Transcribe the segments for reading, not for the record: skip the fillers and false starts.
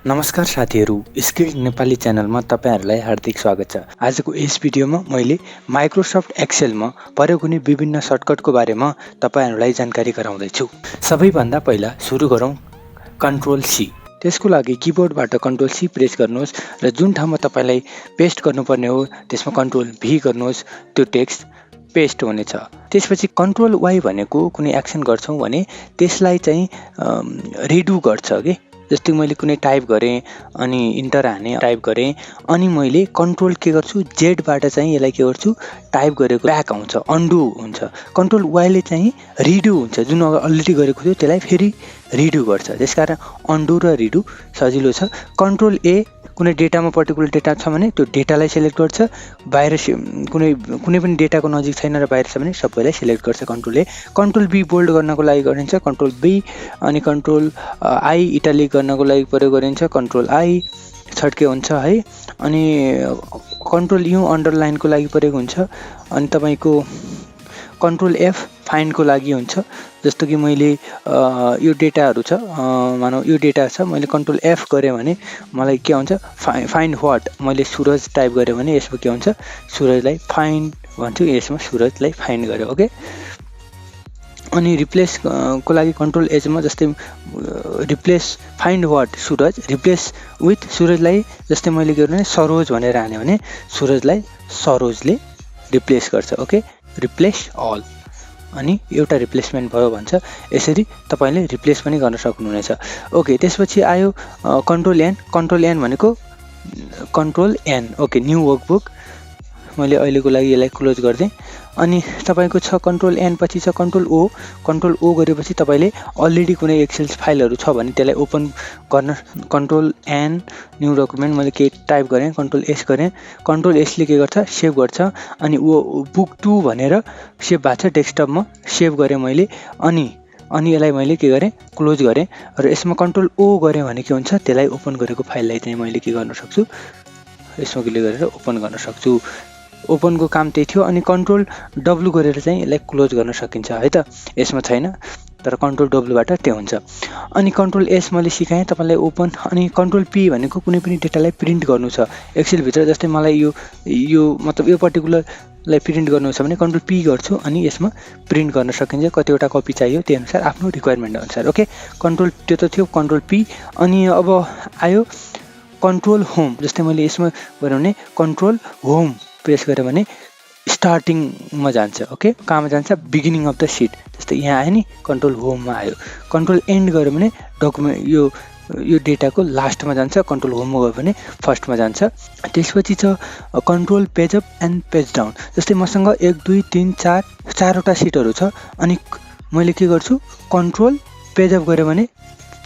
नमस्कार साथीहरू, स्किल्ड नेपाली च्यानलमा तपाईहरुलाई हार्दिक स्वागत छ। आजको यस भिडियोमा मैले माइक्रोसफ्ट एक्सेलमा प्रयोग हुने विभिन्न सर्टकटको बारेमा तपाईहरुलाई जानकारी गराउँदै छु। सबैभन्दा पहिला सुरु गरौँ कन्ट्रोल सी। त्यसको लागि किबोर्डबाट कन्ट्रोल सी प्रेस गर्नुहोस् र जुन ठाउँमा तपाईलाई पेस्ट गर्नुपर्ने हो त्यसमा कन्ट्रोल भी गर्नुहोस्, त्यो टेक्स्ट पेस्ट हुनेछ। त्यसपछि कन्ट्रोल वाई भनेको कुनै एक्सन गर्छौं भने त्यसलाई चाहिँ रिडु गर्छ के। जस्तै मैले कुनै टाइप गरे अनि इन्टर हाने, टाइप गरे अनि मैले कन्ट्रोल के गर्छु जेड बाट चाहिँ यसलाई के गर्छु टाइप गरेको ब्याक आउँछ, अन्डु हुन्छ। कन्ट्रोल वाई ले चाहिँ रिडु हुन्छ, जुन अलरेडी गरेको थियो त्यसलाई फेरि रिडु गर्छ। त्यसकारण अन्डु र रिडु सजिलो छ। कन्ट्रोल ए कुनै डेटामा पर्टिकुलर डेटा छ भने त्यो डेटालाई सिलेक्ट गर्छ, बाहिर कुनै पनि डेटाको नजिक छैन र बाहिर छ भने सबैलाई सिलेक्ट गर्छ control A. Control B bold गर्नको लागि गरिन्छ कन्ट्रोल बी, अनि कन्ट्रोल आई इटालिक गर्नको लागि प्रयोग गरिन्छ कन्ट्रोल आई, छड्के हुन्छ है। अनि कन्ट्रोल यु अन्डरलाइनको लागि प्रयोग हुन्छ। अनि तपाईको कन्ट्रोल एफ फाइन्डको लागि हुन्छ। जस्तो कि मैले यो डेटाहरु छ, मानौ यो डेटा छ, मैले कन्ट्रोल एफ गरे भने मलाई के हुन्छ फाइन्ड व्हाट। मैले सूरज टाइप गरे भने यसमा के हुन्छ सूरजलाई फाइन्ड भन्छु, यसमा सूरजलाई फाइन्ड गरे। ओके। अनि रिप्लेस को लागि कन्ट्रोल एच मा जस्तै replace find what Suraj, replace with सूरजलाई जस्तै मैले के गर्ने सरोज भनेर हाने भने सूरजलाई सरोजले रिप्लेस गर्छ। ओके। रिप्लेस अल अनि एउटा रिप्लेसमेन्ट भयो भन्छ। यसरी तपाईले रिप्लेस पनि गर्न सक्नुहुनेछ। ओके। त्यसपछि आयो कन्ट्रोल एन। कन्ट्रोल एन भनेको control N. Okay. New workbook मैले अहिलेको लागि यसलाई क्लोज गर्दै। अनि तपाईको छ कन्ट्रोल एन पछि छ कन्ट्रोल ओ। कन्ट्रोल ओ गरेपछि तपाईले अलरेडी कुनै एक्सेल फाइलहरु छ भने त्यसलाई ओपन गर्न कन्ट्रोल एन न्यू डकुमेन्ट मैले के टाइप गरे कन्ट्रोल एस गरे। कन्ट्रोल एस ले के गर्छ सेभ गर्छ अनि वो बुक 2 भनेर सेभ भएको छ डेस्कटपमा, सेभ गरे मैले। अनि यसलाई मैले के गरे क्लोज गरे र यसमा कन्ट्रोल ओ गरे भने के हुन्छ त्यसलाई ओपन गरेको फाइललाई चाहिँ मैले के गर्न सक्छु यसमा क्लिक गरेर ओपन गर्न सक्छु। ओपनको काम त्यही थियो। अनि कन्ट्रोल डब्लु गरेर चाहिँ यसलाई क्लोज गर्न सकिन्छ है त। यसमा छैन तर कन्ट्रोल डब्लु बाट त्यो हुन्छ। अनि कन्ट्रोल एस मैले सिकाएँ तपाईलाई ओपन। अनि कन्ट्रोल पी भनेको कुनै पनि डेटालाई प्रिन्ट गर्नु छ एक्सेल भित्र। जस्तै मलाई यो मतलब यो पर्टिकुलरलाई प्रिन्ट गर्नु छ भने कन्ट्रोल पी गर्छु अनि यसमा प्रिन्ट गर्न सकिन्छ। कतिवटा कपी चाहियो त्यही अनुसार आफ्नो रिक्वायरमेन्ट अनुसार। ओके। कन्ट्रोल त्यो त थियो कन्ट्रोल पी। अनि अब आयो कन्ट्रोल होम। जस्तै मैले यसमा गरे भने कन्ट्रोल होम प्रेस गरे भने स्टार्टिङमा जान्छ। ओके। कहाँमा जान्छ बिगिनिङ अफ द सिट। जस्तै यहाँ आयो नि कन्ट्रोल होममा आयो। कन्ट्रोल एन्ड गरे भने डकुमेन्ट यो डेटाको लास्टमा जान्छ। कन्ट्रोल होममा गयो भने फर्स्टमा जान्छ। त्यसपछि छ control page up and page down. जस्तै मसँग 1 2 3 4 चारवटा सिटहरु छ अनि मैले के गर्छु कन्ट्रोल पेज अप गरे भने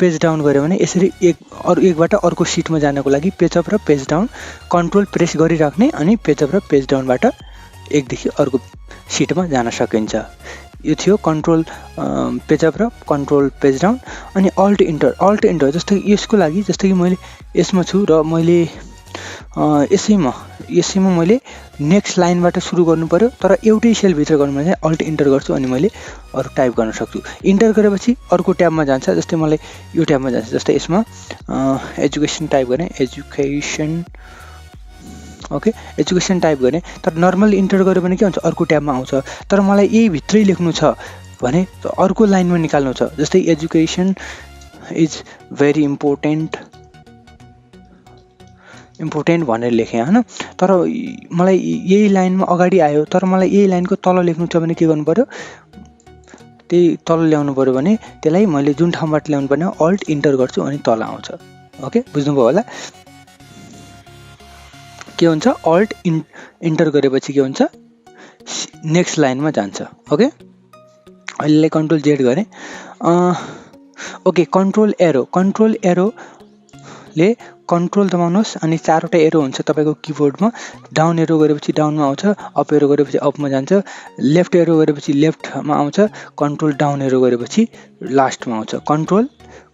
पेज डाउन गरे भने यसरी एकबाट अर्को सिटमा जानको लागि पेज अप र पेज डाउन कन्ट्रोल प्रेस गरिराख्ने अनि पेज अप र पेज डाउनबाट एकदेखि अर्को सिटमा जान सकिन्छ। यो थियो कन्ट्रोल पेज अप र कन्ट्रोल पेज डाउन। अनि अल्ट इन्टर जस्तै यसको लागि जस्तै कि मैले यसमा छु र मैले यसैमा मैले नेक्स्ट लाइनबाट सुरु गर्नु पर्यो तर एउटै सेल भित्र गर्नु भने अल्ट इन्टर गर्छु अनि मैले अरु टाइप गर्न सक्छु। इन्टर गरेपछि अर्को ट्याबमा जान्छ। जस्तै मलाई यो ट्याबमा जान्छ। जस्तै यसमा एजुकेसन टाइप गरे एजुकेसन। ओके। एजुकेसन टाइप गरे तर नर्मल इन्टर गर्यो भने के हुन्छ अर्को ट्याबमा आउँछ। तर मलाई यही भित्रै लेख्नु छ भने अर्को लाइनमा निकाल्नु छ। जस्तै एजुकेसन इज भेरी इम्पोर्टेन्ट भनेर लेखेँ हैन। तर मलाई यही लाइनमा अगाडि आयो तर मलाई यही लाइनको तल लेख्नु छ भने के गर्नु पर्यो त्यही तल ल्याउनु पर्यो भने त्यसलाई मैले जुन ठाउँबाट ल्याउनु पर्ने अल्ट इन्टर गर्छु अनि तल आउँछ। ओके। बुझ्नुभयो होला। के हुन्छ अल्ट इन्टर गरेपछि के हुन्छ नेक्स्ट लाइनमा जान्छ। ओके। अहिले कन्ट्रोल जेड गरे। ओके। कन्ट्रोल एरो ले कन्ट्रोल दबाउनुहोस् अनि चारवटा एरो हुन्छ तपाईको किबोर्डमा। डाउन एरो गरेपछि डाउनमा आउँछ, अप एरो गरेपछि अपमा जान्छ, लेफ्ट एरो गरेपछि लेफ्टमा आउँछ, कन्ट्रोल डाउन एरो गरेपछि लास्टमा आउँछ।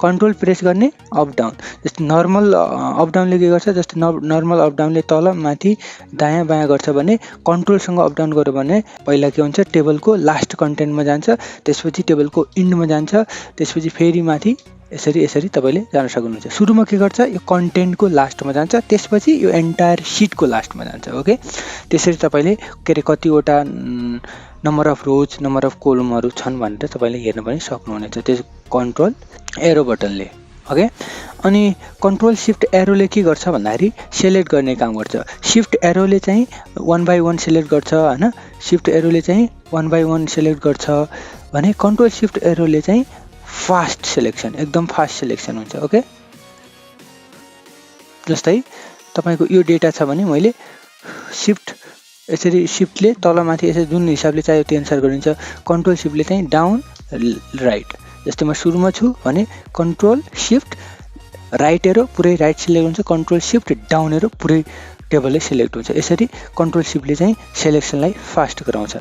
कन्ट्रोल प्रेस गर्ने अप डाउन। जस्तै नर्मल अप डाउनले के गर्छ जस्तै नर्मल अप डाउनले तल माथि दायाँ बायाँ गर्छ भने कन्ट्रोलसँग अप डाउन गर्यो भने पहिला के हुन्छ टेबलको लास्ट कन्टेन्टमा जान्छ, त्यसपछि टेबलको इन्डमा जान्छ, त्यसपछि फेरि माथि यसरी यसरी तपाईले जान सक्नुहुन्छ। सुरुमा के गर्छ, यो कन्टेन्टको लास्टमा जान्छ, त्यसपछि यो एन्टायर सिटको लास्टमा जान्छ। ओके, त्यसरी तपाईले के रे कतिवटा number of rows number of कोलमहरु छन् भनेर तपाईले हेर्न पनि सक्नुहुनेछ त्यस कन्ट्रोल एरो बटनले। ओके, अनि कन्ट्रोल शिफ्ट एरोले के गर्छ भन्दाखेरि सिलेक्ट गर्ने काम गर्छ। शिफ्ट एरोले चाहिँ 1 बाइ 1 सिलेक्ट गर्छ हैन, शिफ्ट एरोले चाहिँ 1 बाइ 1 सिलेक्ट गर्छ भने कन्ट्रोल शिफ्ट एरोले चाहिँ फास्ट सिलेक्सन, एकदम फास्ट सिलेक्सन हुन्छ। ओके, जस्तै तपाईको यो डेटा छ भने मैले शिफ्ट यसरी शिफ्टले तलमाथि यसरी जुन हिसाबले चाहियो त्यो अनुसार गरिन्छ। कन्ट्रोल शिफ्टले चाहिँ डाउन राइट, जस्तै म सुरुमा छु भने कन्ट्रोल शिफ्ट राइट एरो पुरै राइट सिलेक्ट हुन्छ, कन्ट्रोल शिफ्ट डाउन एरो पुरै टेबलले सिलेक्ट हुन्छ। यसरी कन्ट्रोल शिफ्टले चाहिँ सिलेक्सनलाई फास्ट गराउँछ।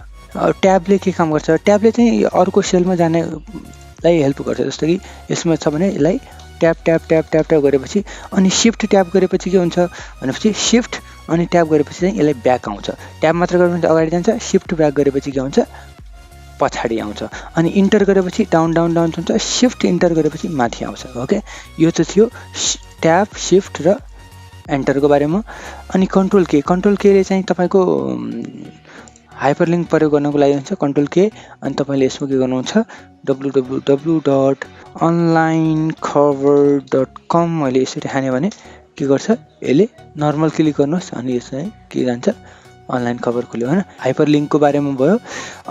ट्याबले के काम गर्छ, ट्याबले चाहिँ अर्को सेलमा जानेलाई हेल्प गर्छ। जस्तो कि यसमा छ भने यसलाई tab tab tab tab tab गरेपछि अनि शिफ्ट ट्याब गरेपछि के हुन्छ भनेपछि शिफ्ट अनि ट्याब गरेपछि चाहिँ यसलाई ब्याक आउँछ। ट्याब मात्र गरेपछि अगाडि जान्छ, शिफ्ट ब्याक गरेपछि के हुन्छ पछाडी आउँछ, अनि इन्टर गरेपछि डाउन डाउन डाउन हुन्छ, शिफ्ट इन्टर गरेपछि माथि आउँछ। ओके, यो चाहिँ थियो ट्याब शिफ्ट र एन्टरको बारेमा। अनि कन्ट्रोल के ले चाहिँ तपाईको हाइपरलिङ्क प्रयोग गर्नको लागि हुन्छ कन्ट्रोल के, अनि तपाईले यसमा के गर्नुहुन्छ www.onlinecover.com मैले यसरी हाने भने के गर्छ यसले नर्मल क्लिक गर्नुहोस् अनि यसमा के जान्छ अनलाइन कभर खुल्यो हैन। हाइपरलिङ्कको बारेमा भयो।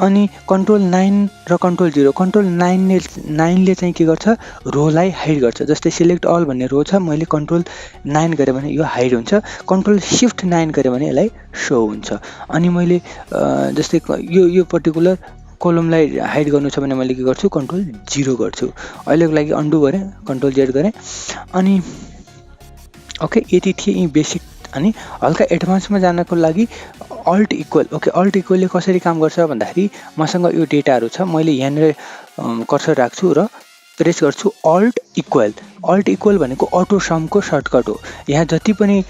अनि कन्ट्रोल 9 र कन्ट्रोल 0, कन्ट्रोल 9 ले चाहिँ के गर्छ रोलाई हाइड गर्छ। जस्तै सिलेक्ट अल भन्ने रो छ, मैले कन्ट्रोल 9 गरे भने यो हाइड हुन्छ, कन्ट्रोल शिफ्ट 9 गरे भने यसलाई शो हुन्छ। अनि मैले जस्तै यो पर्टिकुलर कोलमलाई हाइड गर्नु छ भने मैले के गर्छु कन्ट्रोल 0 गर्छु। अहिलेको लागि अन्डु गरे, कन्ट्रोल Z गरे। अनि ओके, यति थिए यी बेसिक। अनि हल्का एडभान्समा जानको लागि अल्ट इक्वल। ओके, अल्ट इक्वलले कसरी काम गर्छ भन्दाखेरि मसँग यो डेटाहरु छ, मैले यहाँनिर कर्सर राख्छु र प्रेस गर्छु अल्ट इक्वल। अल्ट इक्वल भनेको अटो समको सर्टकट हो। यहाँ जति पनि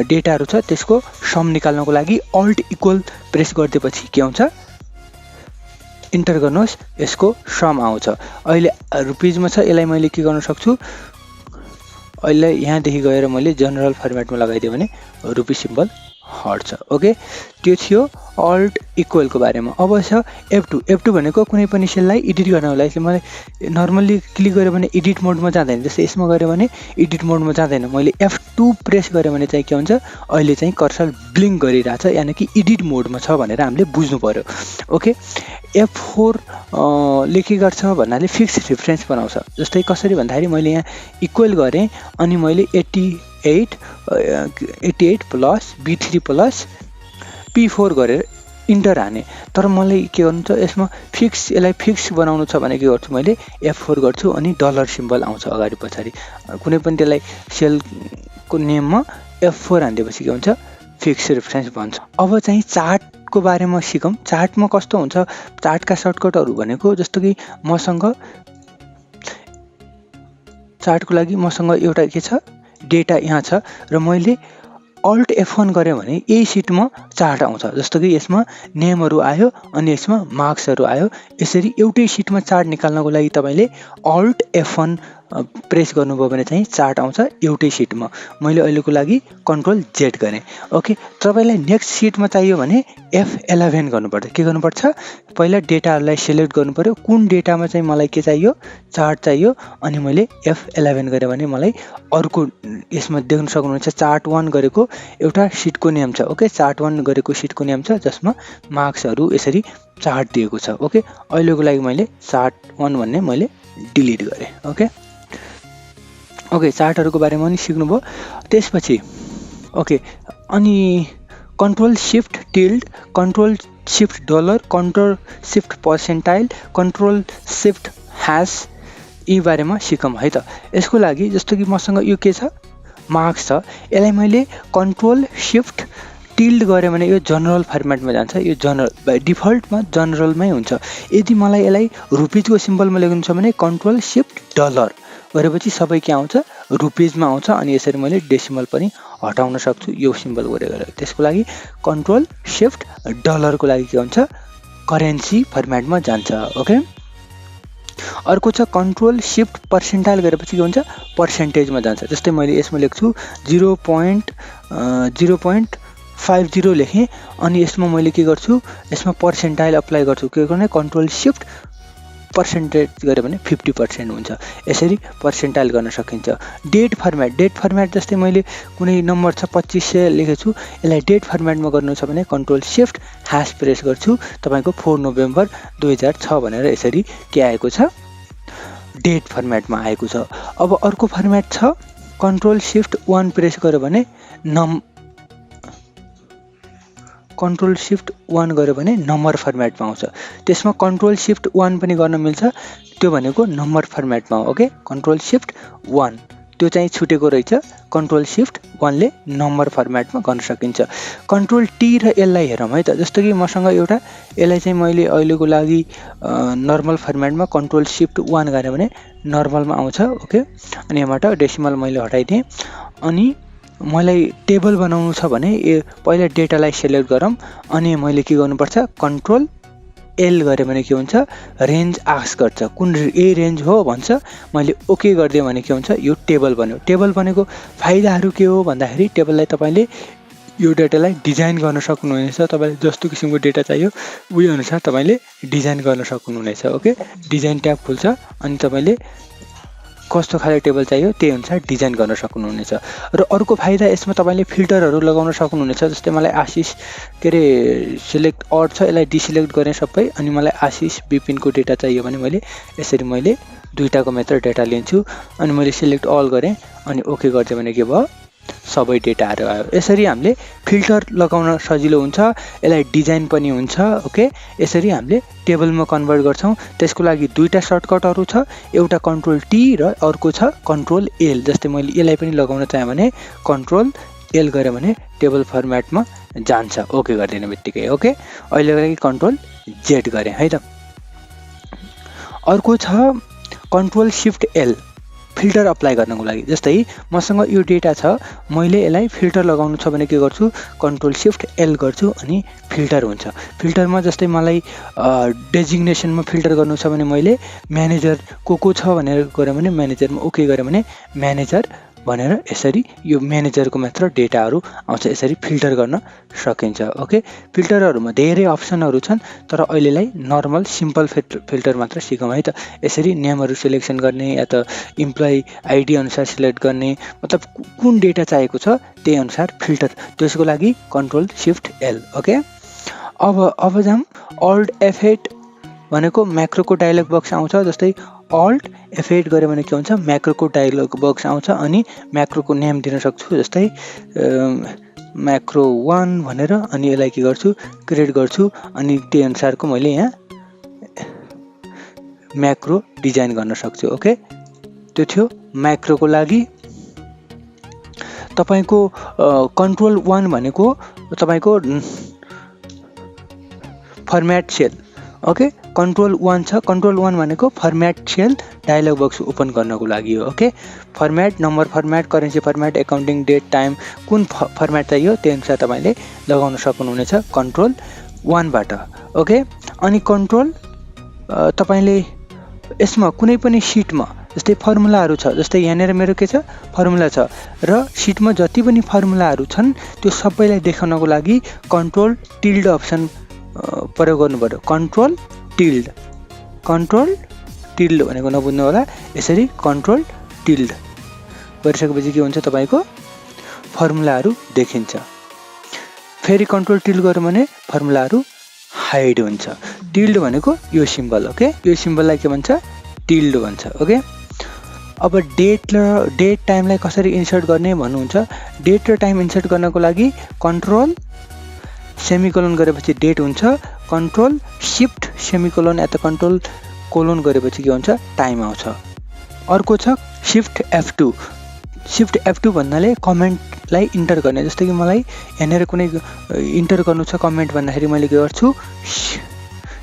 डेटाहरु छ त्यसको सम निकाल्नको लागि अल्ट इक्वल प्रेस गरिदिएपछि के आउँछ इन्टर गर्नुहोस्, यसको सम आउँछ। अहिले रुपीजमा छ, यसलाई मैले के गर्न सक्छु अहिले यहाँदेखि गएर मैले जनरल फर्मेटमा लगाइदिएँ भने रुपी सिम्बल हट्छ। ओके, त्यो थियो अल्ट इक्वलको बारेमा। अब छ F2। F2 भनेको कुनै पनि सेललाई एडिट गर्नको लागि मैले नर्मल्ली क्लिक गरेँ भने एडिट मोडमा जाँदैन, जस्तै यसमा गरे भने एडिट मोडमा जाँदैन। मैले F2 प्रेस गरेँ भने चाहिँ के हुन्छ अहिले चाहिँ कर्सर ब्लिङ्क गरिरहेछ, यानि कि एडिट मोडमा छ भनेर हामीले बुझ्नु पर्यो। ओके, F4 ले के गर्छ भन्नाले फिक्स रेफरेन्स बनाउँछ। जस्तै कसरी भन्दाखेरि मैले यहाँ इक्वल गरेँ अनि मैले 88 प्लस B3 प्लस P4 गरेर इन्टर हाने, तर मलाई के गर्नु छ यसमा फिक्स, यसलाई फिक्स बनाउनु छ भने के गर्छु मैले F4 गर्छु अनि डलर सिम्बल आउँछ अगाडि पछाडि। कुनै पनि त्यसलाई सेलको नेममा F4 हान्दिएपछि के हुन्छ फिक्स रेफरेन्स बन्छ। अब चाहिँ चार्टको बारेमा सिकौँ। चार्टमा कस्तो हुन्छ, चार्टका सर्टकटहरू भनेको जस्तो कि चार्टको लागि मसँग एउटा के छ डेटा यहाँ छ र मैले अल्ट F1 गरेँ भने यही सिटमा चार्ट आउँछ। जस्तो कि यसमा नेमहरू आयो अनि यसमा मार्क्सहरू आयो। यसरी एउटै सिटमा चार्ट निकाल्नको लागि तपाईले अल्ट F1 प्रेस गर्नुभयो भने चाहिँ चार्ट आउँछ एउटै सिटमा। मैले अहिलेको लागि कन्ट्रोल Z गरेँ। ओके, तपाईलाई नेक्स्ट सिटमा चाहियो भने F11 गर्नुपर्छ। के गर्नुपर्छ पहिला डेटाहरूलाई सिलेक्ट गर्नु पर्यो, कुन डेटामा चाहिँ मलाई के चाहियो चार्ट चाहियो, अनि मैले F11 गरेँ भने मलाई अर्को यसमा देख्न सक्नुहुन्छ चार्ट 1 गरेको एउटा सिटको नेम छ। ओके, चार्ट 1 गरेको सिटको नेम छ जसमा मार्क्सहरू यसरी चार्ट दिएको छ। ओके, अहिलेको लागि मैले चार्ट 1 भन्ने मैले डिलिट गरेँ। ओके, चार्टहरूको बारेमा पनि सिक्नुभयो। त्यसपछि ओके, अनि control shift tilde, control shift dollar, control shift percentile, control shift hash, यी बारेमा सिकौँ है त। यसको लागि जस्तो कि मसँग यो के छ मार्क्स छ, यसलाई मैले कन्ट्रोल शिफ्ट टिल्ड गरेँ भने यो जनरल फर्मेटमा जान्छ। यो जनरल बाइ डिफल्टमा जनरलमै हुन्छ। यदि मलाई यसलाई रुपीजको सिम्बलमा लेख्नु छ भने कन्ट्रोल शिफ्ट डलर गरेपछि सबै के आउँछ रुपीजमा आउँछ, अनि यसरी मैले डेसिमल पनि हटाउन सक्छु यो सिम्बल गरेर। त्यसको लागि कन्ट्रोल शिफ्ट डलरको लागि के हुन्छ करेन्सी फर्मेटमा जान्छ। ओके, अर्को छ कन्ट्रोल शिफ्ट पर्सेन्टाइल गरेपछि के हुन्छ पर्सेन्टेजमा जान्छ। जस्तै मैले यसमा लेख्छु 0.50 लेखेँ अनि यसमा मैले के गर्छु यसमा पर्सेन्टाइल अप्लाई गर्छु के गर्ने कन्ट्रोल शिफ्ट पर्सेन्टेज गऱ्यो भने 50% हुन्छ। यसरी पर्सेन्टाइल गर्न सकिन्छ। डेट फर्मेट जस्तै मैले कुनै नम्बर छ 2500 लेखेछु यसलाई डेट फर्मेटमा गर्नु छ भने कन्ट्रोल शिफ्ट # प्रेस गर्छु तपाईको 4 नोभेम्बर 2006 भनेर यसरी के आएको छ डेट फर्मेटमा आएको छ। अब अर्को फर्मेट छ कन्ट्रोल शिफ्ट 1 प्रेस गर्यो भने कन्ट्रोल शिफ्ट 1 गर्यो भने नम्बर फर्मेटमा आउँछ। त्यसमा कन्ट्रोल शिफ्ट 1 पनि गर्न मिल्छ त्यो भनेको नम्बर फर्मेटमा हो। ओके कन्ट्रोल शिफ्ट 1 त्यो चाहिँ छुटेको रहेछ। कन्ट्रोल शिफ्ट 1 ले नम्बर फर्मेटमा गर्न सकिन्छ। कन्ट्रोल टी र एल लाई हेरौँ है त। जस्तो कि मसँग एउटा यसलाई चाहिँ मैले अहिलेको लागि नर्मल फर्मेटमा कन्ट्रोल शिफ्ट 1 गरे भने नर्मलमा आउँछ। ओके अनि यहाँबाट डेसिमल मैले हटाइदिएँ अनि मलाई टेबल बनाउनु छ भने पहिला डेटालाई सिलेक्ट गरौँ अनि मैले के गर्नुपर्छ कन्ट्रोल एल गरे भने के हुन्छ रेन्ज आस्क गर्छ कुन ए रेन्ज हो भन्छ। मैले ओके गरिदिएँ भने के हुन्छ यो टेबल बन्यो। टेबल बनेको फाइदाहरू के हो भन्दाखेरि टेबललाई तपाईले यो डेटालाई डिजाइन गर्न सक्नुहुनेछ। तपाईलाई जस्तो किसिमको डेटा चाहियो उही अनुसार तपाईले डिजाइन गर्न सक्नुहुनेछ। ओके डिजाइन ट्याब खुल्छ अनि तपाईले कस्तो खाले टेबल चाहियो त्यही अनुसार डिजाइन गर्न सक्नुहुनेछ। र अर्को फाइदा यसमा तपाईले फिल्टरहरू लगाउन सक्नुहुनेछ। जस्तै मलाई आशिष के रे सिलेक्ट अड छ यसलाई डिसिलेक्ट गरेँ सबै अनि मलाई आशिष विपिनको डेटा चाहियो भने मैले यसरी मैले दुईटाको मात्र डेटा लिन्छु अनि मैले सिलेक्ट अल गरेँ अनि ओके गर्दै भने के भयो सबै डेटाहरू आयो। यसरी हामीले फिल्टर लगाउन सजिलो हुन्छ। यसलाई डिजाइन पनि हुन्छ। ओके यसरी हामीले टेबलमा कन्भर्ट गर्छौं। त्यसको लागि दुईटा सर्टकटहरू छ एउटा कन्ट्रोल टी र अर्को छ कन्ट्रोल एल। जस्तै मैले यसलाई पनि लगाउन चाहे भने कन्ट्रोल एल गरे भने टेबल फर्मेटमा जान्छ ओके गरिदिने बित्तिकै। ओके अहिलेको लागि कन्ट्रोल जेड गरे है त। अर्को छ control shift L filter apply गर्नको लागि। जस्तै मसँग यो डेटा छ मैले यसलाई फिल्टर लगाउनु छ भने के गर्छु कन्ट्रोल शिफ्ट एल गर्छु अनि फिल्टर हुन्छ। फिल्टरमा जस्तै मलाई डेजिग्नेसनमा फिल्टर गर्नु छ भने मैले म्यानेजर को छ भनेर गरे भने म्यानेजरमा ओके गरे भने म्यानेजर भनेर यसरी यो म्यानेजरको मात्र डेटाहरू आउँछ। यसरी फिल्टर गर्न सकिन्छ। ओके फिल्टरहरुमा धेरै अप्सनहरू छन् तर अहिलेलाई नर्मल सिम्पल फिल्टर मात्र सिकौं है त। यसरी नेमहरु सिलेक्सन गर्ने या त इम्प्लोइ आइडी अनुसार सिलेक्ट गर्ने मतलब कुन डेटा चाहिएको छ त्यही अनुसार फिल्टर त्यसको लागि कन्ट्रोल शिफ्ट एल। ओके अब जाम अल्ट F8 भनेको म्याक्रोको डायलग बक्स आउँछ। जस्तै अल्ट F8 गरे भने के हुन्छ म्याक्रोको डायलग बक्स आउँछ अनि म्याक्रोको नेम दिन सक्छु। जस्तै म्याक्रो 1 भनेर अनि यसलाई के गर्छु क्रिएट गर्छु अनि त्यही अनुसारको मैले यहाँ म्याक्रो डिजाइन गर्न सक्छु। ओके त्यो थियो म्याक्रोको लागि। तपाईको कन्ट्रोल 1 भनेको तपाईको फर्म्याट सेल। ओके कन्ट्रोल 1 छ। कन्ट्रोल 1 भनेको format cell dialog box open गर्नको लागि हो। Okay format number format currency format accounting date time कुन फर्म्याट चाहियो त्यही अनुसार तपाईले लगाउन सक्नुहुनेछ कन्ट्रोल 1 बाट। ओके अनि कन्ट्रोल तपाईले यसमा कुनै पनि सिटमा जस्तै फर्मुलाहरू छ। जस्तै यहाँनेर मेरो के छ फर्मुला छ र सिटमा जति पनि फर्मुलाहरू छन् त्यो सबैलाई देखाउनको लागि कन्ट्रोल टिल्ड अप्सन प्रयोग गर्नु पर्यो। कन्ट्रोल टिल्ड भनेको नबुझ्नु होला। यसरी कन्ट्रोल टिल्ड गरिसकेपछि के हुन्छ तपाईको फर्मुलाहरू देखिन्छ। फेरि कन्ट्रोल टिल्ड गर्यो भने फर्मुलाहरू हाइड हुन्छ। टिल्ड भनेको यो सिम्बल। ओके यो सिम्बललाई के भन्छ टिल्ड भन्छ। ओके अब डेट टाइमलाई कसरी इन्सर्ट गर्ने भन्नुहुन्छ। डेट र टाइम इन्सर्ट गर्नको लागि कन्ट्रोल सेमिकोलन गरेपछि डेट हुन्छ। कन्ट्रोल शिफ्ट सेमिकोलन या त कन्ट्रोल कोलन गरेपछि के हुन्छ टाइम आउँछ। अर्को छ शिफ्ट F2। शिफ्ट F2 भन्नाले कमेन्टलाई इन्टर गर्ने। जस्तै कि मलाई यहाँनेर कुनै इन्टर गर्नु छ कमेन्ट भन्दाखेरि मैले के गर्छु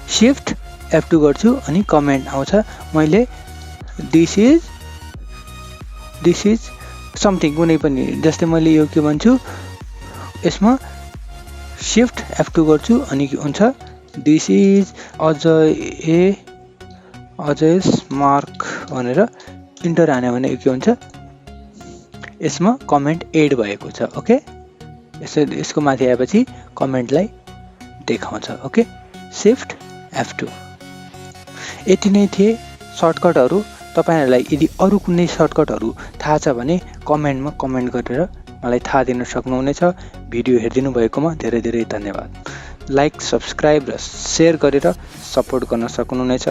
शिफ्ट F2 गर्छु अनि कमेन्ट आउँछ। मैले दिस इज समथिङ कुनै पनि जस्तै मैले यो के भन्छु यसमा शिफ्ट F2 गर्छु अनि के हुन्छ दिस इज अझ ए अजयस मार्क भनेर इन्टर हान्यो भने के हुन्छ, यसमा कमेन्ट एड भएको छ। ओके, यसको माथि आएपछि कमेन्टलाई देखाउँछ। Okay, shift F2। यति नै थिए सर्टकटहरू। तपाईहरुलाई यदि अरु कुनै सर्टकटहरू थाहा छ भने कमेन्टमा कमेन्ट गरेर मलाई थाहा दिन सक्नुहुनेछ। भिडियो हेरिदिनु भएकोमा धेरै धेरै धन्यवाद। लाइक, सब्स्क्राइब र शेयर गरेर सपोर्ट गर्न सक्नुहुनेछ।